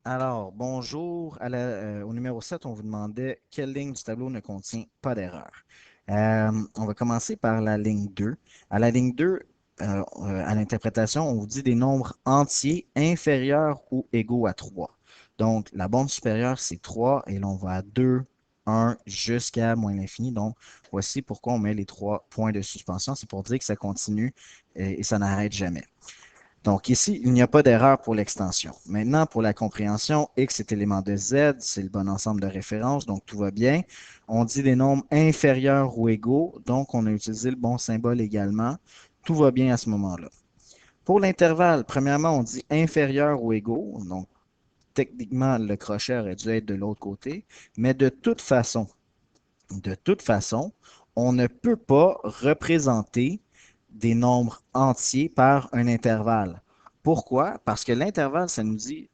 Alors, bonjour. Au numéro 7, on vous demandait quelle ligne du tableau ne contient pas d'erreur. On va commencer par la ligne 2. À la ligne 2, à l'interprétation, on vous dit des nombres entiers inférieurs ou égaux à 3. Donc, la borne supérieure, c'est 3 et l'on va à 2, 1 jusqu'à moins l'infini. Donc, voici pourquoi on met les 3 points de suspension. C'est pour dire que ça continue et ça n'arrête jamais. Donc ici, il n'y a pas d'erreur pour l'extension. Maintenant, pour la compréhension, x est élément de z, c'est le bon ensemble de référence, donc tout va bien. On dit des nombres inférieurs ou égaux, donc on a utilisé le bon symbole également. Tout va bien à ce moment-là. Pour l'intervalle, premièrement, on dit inférieur ou égaux, donc techniquement, le crochet aurait dû être de l'autre côté, mais de toute façon, on ne peut pas représenter des nombres entiers par un intervalle. Pourquoi? Parce que l'intervalle, ça nous dit,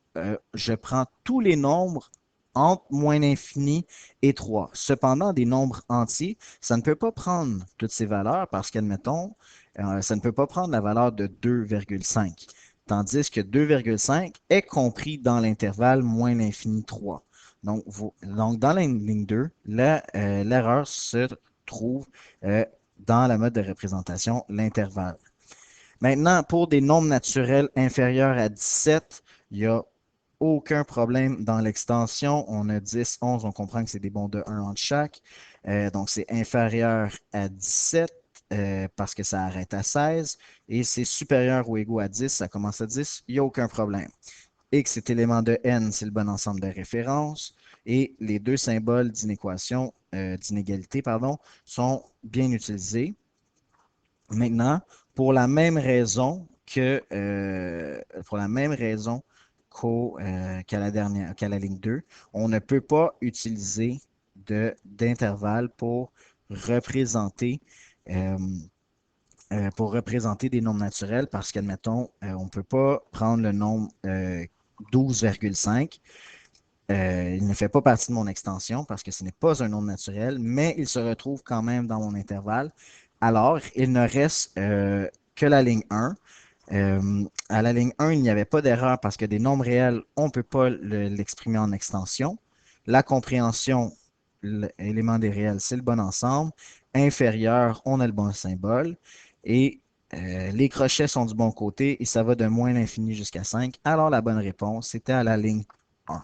je prends tous les nombres entre moins l'infini et 3. Cependant, des nombres entiers, ça ne peut pas prendre toutes ces valeurs parce qu'admettons, ça ne peut pas prendre la valeur de 2,5. Tandis que 2,5 est compris dans l'intervalle moins l'infini 3. Donc, dans la ligne 2, l'erreur se trouve dans la mode de représentation, l'intervalle. Maintenant, pour des nombres naturels inférieurs à 17, il n'y a aucun problème dans l'extension. On a 10, 11, on comprend que c'est des bons de 1 entre chaque. Donc, c'est inférieur à 17 parce que ça arrête à 16. Et c'est supérieur ou égaux à 10, ça commence à 10, il n'y a aucun problème. X est élément de n, c'est le bon ensemble de référence. Et les deux symboles d'inéquation, d'inégalité, pardon, sont bien utilisés. Maintenant, pour la même raison qu'à la ligne 2, on ne peut pas utiliser d'intervalle euh, pour représenter des nombres naturels parce qu'admettons, on ne peut pas prendre le nombre 12,5. Il ne fait pas partie de mon extension parce que ce n'est pas un nombre naturel, mais il se retrouve quand même dans mon intervalle. Alors, il ne reste que la ligne 1. À la ligne 1, il n'y avait pas d'erreur parce que des nombres réels, on ne peut pas l'exprimer en extension. La compréhension, l'élément des réels, c'est le bon ensemble. Inférieur, on a le bon symbole. Et les crochets sont du bon côté et ça va de moins l'infini jusqu'à 5. Alors, la bonne réponse, c'était à la ligne 1.